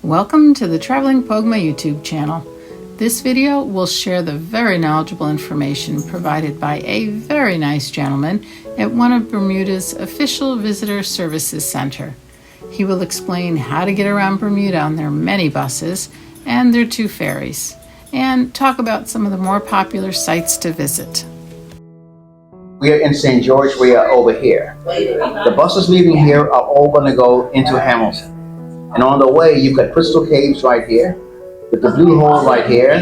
Welcome to the Traveling Pogma YouTube channel. This video will share the very knowledgeable information provided by a very nice gentleman at one of Bermuda's official visitor services center. He will explain how to get around Bermuda on their many buses and their 2 ferries, and talk about some of the more popular sites to visit. We are in St. George, we are over here. The buses leaving here are all going to go into Hamilton. And on the way, you've got Crystal Caves right here, with the Blue Hole right here,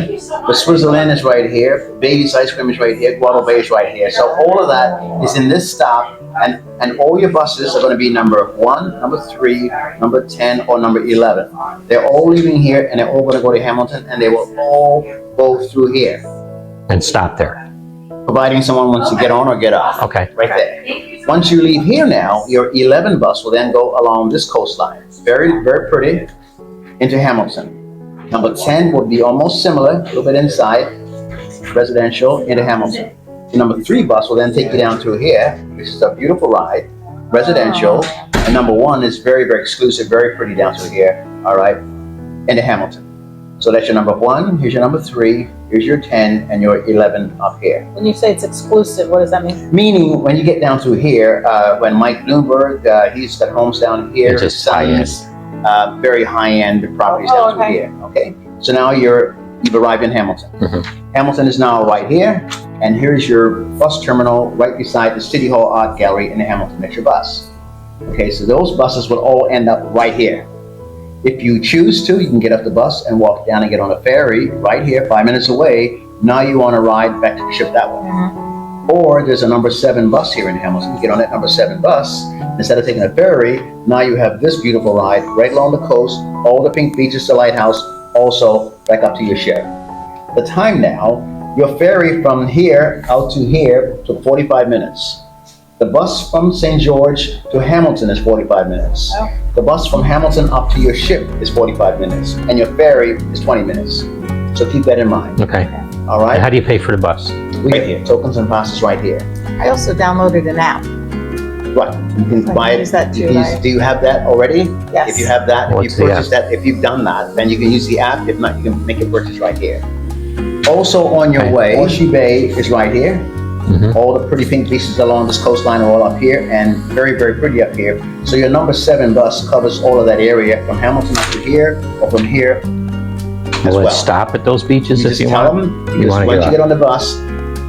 the Switzerland is right here, Baby's Ice Cream is right here, Guadalupe Bay is right here. So all of that is in this stop, and all your buses are going to be number 1, number 3, number 10, or number 11. They're all leaving here, and they're all going to go to Hamilton, and they will all go through here. And stop there. Providing someone wants to get on or get off. Okay. Right there. Once you leave here now, your 11 bus will then go along this coastline. Very, very pretty, into Hamilton. Number 10 will be almost similar, a little bit inside, residential, into Hamilton. The number 3 bus will then take you down through here, which is a beautiful ride, residential. And number 1 is very, very exclusive, very pretty down through here, all right, into Hamilton. So that's your number 1, here's your number 3, here's your 10, and your 11 up here. When you say it's exclusive, what does that mean? Meaning, when you get down through here, when Mike Bloomberg, he's got homes down here. It's just high-end. Very high-end properties down through here, okay? So now you've arrived in Hamilton. Mm-hmm. Hamilton is now right here, and here's your bus terminal right beside the City Hall Art Gallery in Hamilton. That's your bus. Okay, so those buses will all end up right here. If you choose to, you can get off the bus and walk down and get on a ferry right here, 5 minutes away. Now you want to ride back to the ship that way. Mm-hmm. Or there's a number 7 bus here in Hamilton. You get on that number 7 bus. Instead of taking a ferry, now you have this beautiful ride right along the coast, all the pink beaches, the lighthouse, also back up to your ship. The time now, your ferry from here out to here took 45 minutes. The bus from St. George to Hamilton is 45 minutes. Oh. The bus from Hamilton up to your ship is 45 minutes. And your ferry is 20 minutes. So keep that in mind. Okay. All And right? how do you pay for the bus? Right here. Tokens and passes right here. I also downloaded an app. Right. You can I buy it. use that too, You can right? do you have that already? Yes. If you have that, What's if the you purchase that, if you've done that, then you can use the app. If not, you can make a purchase right here. Also on your Okay. way, Horseshoe Bay is right here. Mm-hmm. All the pretty pink beaches along this coastline are all up here, and very, very pretty up here. So your number 7 bus covers all of that area from Hamilton up to here, or from here as Will well. it stop at those beaches You if just you tell want? them, because wanna once go you get on the bus,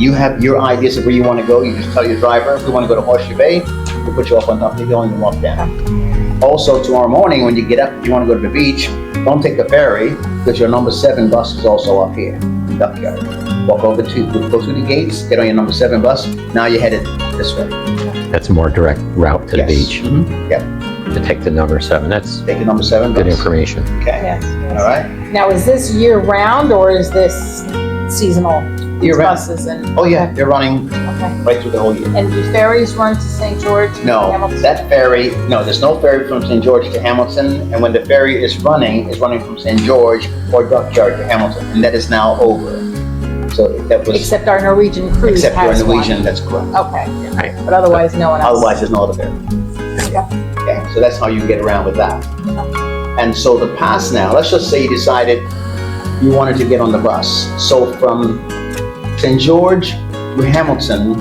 you have your ideas of where you want to go. You just tell your driver, if we want to go to Horseshoe Bay, we'll put you up on top of the hill and you walk down. Also, tomorrow morning when you get up, if you want to go to the beach, don't take the ferry, because your number 7 bus is also up here, Duckyard. Walk over go through the gates, get on your number 7 bus. Now you're headed this way. That's a more direct route to the beach Mhm. Yeah, to take the number 7. That's take the number 7 bus. good information. Okay, Yes. all right. Now, is this year round or is this seasonal? Year round. Buses and. Oh yeah, they're running Okay. right through the whole year. And do ferries run to St. George? No, Hamilton? that ferry, no, there's no ferry from St. George to Hamilton, and when the ferry is running from St. George or Duckyard to Hamilton, and that is now over. So that was, Except our Norwegian cruise except for has Norwegian, one. that's correct. Okay, Right. but otherwise, no one else. Otherwise, there's no other ferry. Yeah. Okay, so that's how you get around with that. And so the pass now, let's just say you decided you wanted to get on the bus. So from St. George to Hamilton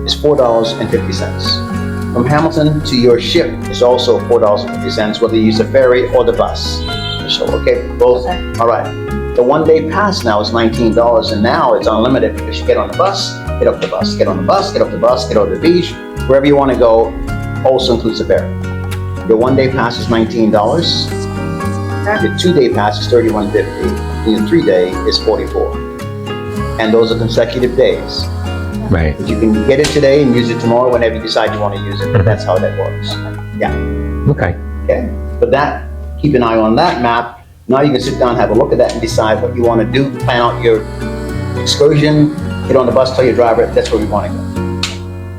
is $4.50. From Hamilton to your ship is also $4.50, whether you use the ferry or the bus. So, okay, both, Okay. all right. The 1-day pass now is $19, and now it's unlimited because you get on the bus, get off the bus, get on the bus, get off the bus, get over to the beach, wherever you want to go, also includes the ferry. Your 1-day pass is $19. Your 2-day pass is $31.50. And your 3-day is $44. And those are consecutive days. Right. But you can get it today and use it tomorrow whenever you decide you want to use it. But that's how that works. Okay. Okay. But that, keep an eye on that map. Now you can sit down, have a look at that, and decide what you want to do. Plan out your excursion. Get on the bus, tell your driver that's where we want to go.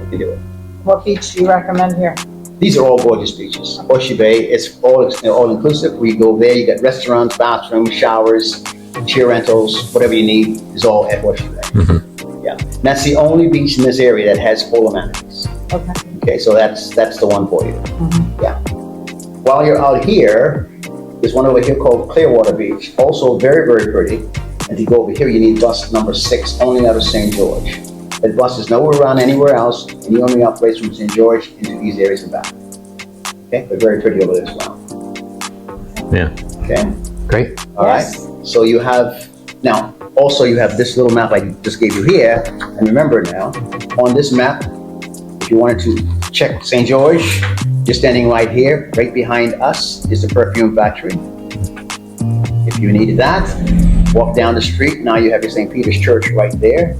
You can do it. What beach do you recommend here? These are all gorgeous beaches. Horseshoe Bay is all inclusive. We go there, you get restaurants, bathrooms, showers, chair rentals, whatever you need is all at Horseshoe Bay. Mm-hmm. Yeah, and that's the only beach in this area that has full amenities. Okay. Okay, so that's the one for you. Mhm. Yeah. While you're out here, There's one over here called Clearwater Beach, also very, very pretty. And if you go over here, you need bus number 6, only out of St. George. That bus is nowhere around anywhere else, and he only operates from St. George into these areas and back. Okay, but very pretty over there as well. Yeah. Okay, Great. all right. Yes. So you have, now, also you have this little map I just gave you here, and remember now, on this map, if you wanted to check St. George, you're standing right here, right behind us is the perfume factory. If you needed that, walk down the street, now you have your St. Peter's Church right there.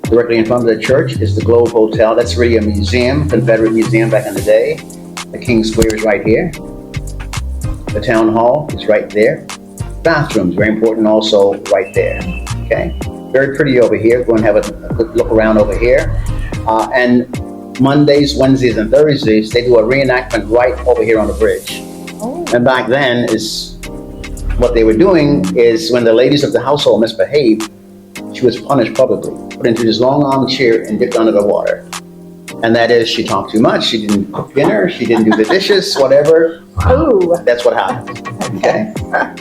Directly in front of the church is the Globe Hotel. That's really a museum, Confederate museum back in the day. The King Square is right here. The town hall is right there. Bathrooms, very important also, right there. Okay, very pretty over here. Go and have a good look around over here. And Mondays, Wednesdays, and Thursdays, they do a reenactment right over here on the bridge. Oh. And back then is what they were doing is when the ladies of the household misbehaved, she was punished publicly, put into this long armchair and dipped under the water. And that is, she talked too much, she didn't cook dinner, she didn't do the dishes, whatever. Ooh. That's what happened. Okay?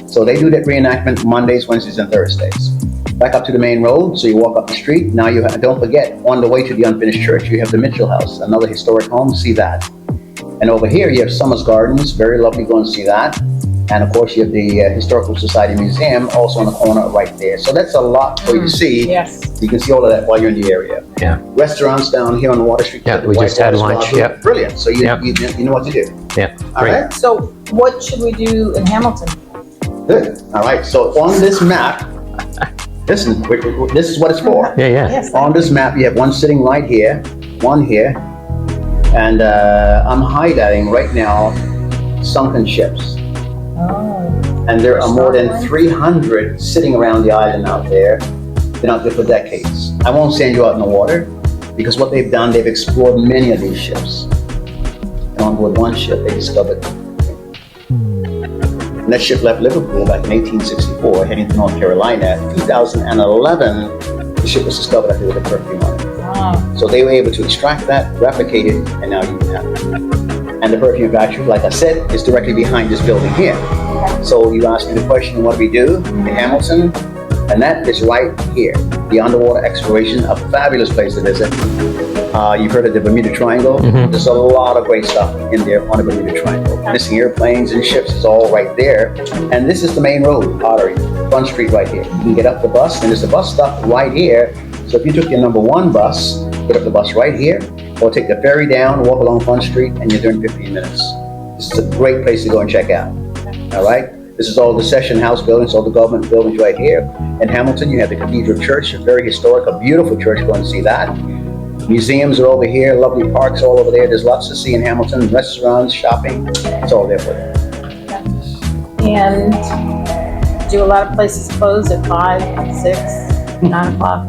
So they do that reenactment Mondays, Wednesdays, and Thursdays. Back up to the main road, so you walk up the street. Now you have, don't forget, on the way to the unfinished church, you have the Mitchell House, another historic home, see that. And over here, you have Summers Gardens, very lovely, go and see that. And of course, you have the Historical Society Museum, also on the corner right there. So that's a lot for you to see. Yes. You can see all of that while you're in the area. Yeah. Restaurants down here on Water Street. Yeah, the we just had Whitewater lunch, Plaza. yep. Brilliant, so you, Yep. you know what to do. Yeah. All Great. right, So what should we do in Hamilton? good. All right, so on this map, listen, this is what it's for. Yeah. Yeah. Yes. On this map, you have one sitting right here, one here, and I'm highlighting right now sunken ships. Oh. And there are more than 300 sitting around the island out there. Been out there for decades. I won't send you out in the water because what they've done, they've explored many of these ships. And on board one ship, they discovered. And that ship left Liverpool back in 1864, heading to North Carolina. 2011, the ship was discovered after with a perfume on it. Wow. So they were able to extract that, replicate it, and now you can have it. And the perfume factory, like I said, is directly behind this building here. So you asked me the question, what do we do in Hamilton? And that is right here, the underwater exploration, a fabulous place to visit. You've heard of the Bermuda Triangle? Mhm. There's a lot of great stuff in there on the Bermuda Triangle. Missing airplanes and ships is all right there. And this is the main road, artery, Front Street right here. You can get up the bus, and there's a bus stop right here. So if you took your number 1 bus, get up the bus right here, or take the ferry down, walk along Front Street, and you're doing 15 minutes. This is a great place to go and check out. All right? This is all the Session House buildings, all the government buildings right here. In Hamilton, you have the Cathedral Church, a very historic, a beautiful church. Go and see that. Museums are over here, lovely parks all over there. There's lots to see in Hamilton, restaurants, shopping. It's all there for you. And do a lot of places close at 5, 6, 9 o'clock?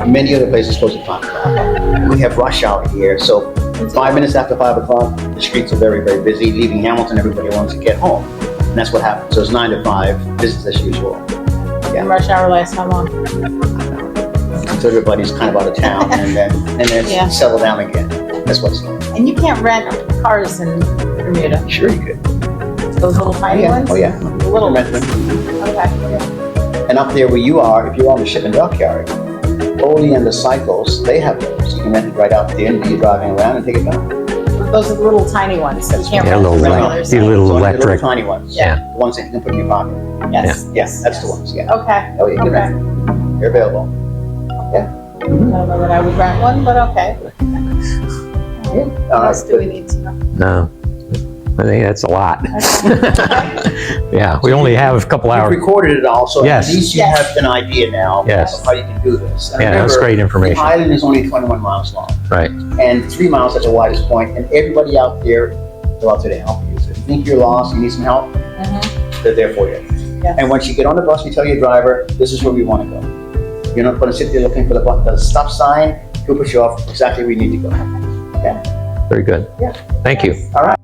Many other places close at 5 o'clock. We have rush hour here, so 5 minutes after 5 o'clock, the streets are very, very busy. Leaving Hamilton, everybody wants to get home. And that's what happens. So it's 9 to 5, business as usual. And rush hour lasts how long? So everybody's kind of out of town and then Yeah. settle down again. That's what's And you can't rent cars in Bermuda. sure you could. Those little tiny ones? Oh yeah. The little Rent ones. them. Okay. And up there where you are, if you're on the ship and dockyard, Foley and the Cycles, they have those. You can rent it right out there and be driving around and take it back. Those are the little tiny ones. You can't Yeah, rent little regular light- size. the little So electric. little tiny ones. Yeah. The ones that you can put in your pocket. Yes. Yes, that's the ones, yeah. Okay. Oh, yeah, you can Okay. rent them. They're available. I don't know that I would rent one, but okay. All What right, else do we good. need to know? No. I think that's a lot. Okay. Yeah. We only have a couple You've hours. recorded it all, so Yes. at least you Yes. have an idea now Yes. of how you can do this. And Yeah, that's remember, great the information. island is only 21 miles long. Right. And 3 miles at the widest point, and everybody out there is out there to help you. So if you think you're lost, you need some help, Mhm. they're there for you. Yes. And once you get on the bus, you tell your driver, this is where we want to go. You're not going to sit there looking for the stop sign. He'll push you off exactly where you need to go. Okay? Very good. Yeah. Thank you. All right.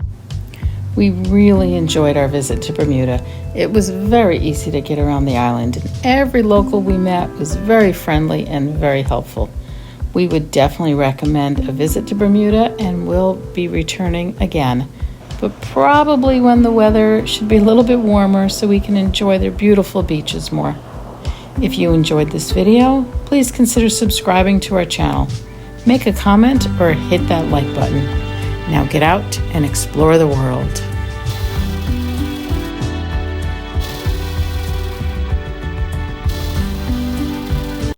We really enjoyed our visit to Bermuda. It was very easy to get around the island, and every local we met was very friendly and very helpful. We would definitely recommend a visit to Bermuda, and we'll be returning again. but probably when the weather should be a little bit warmer so we can enjoy their beautiful beaches more. If you enjoyed this video, please consider subscribing to our channel. Make a comment or hit that like button. Now get out and explore the world.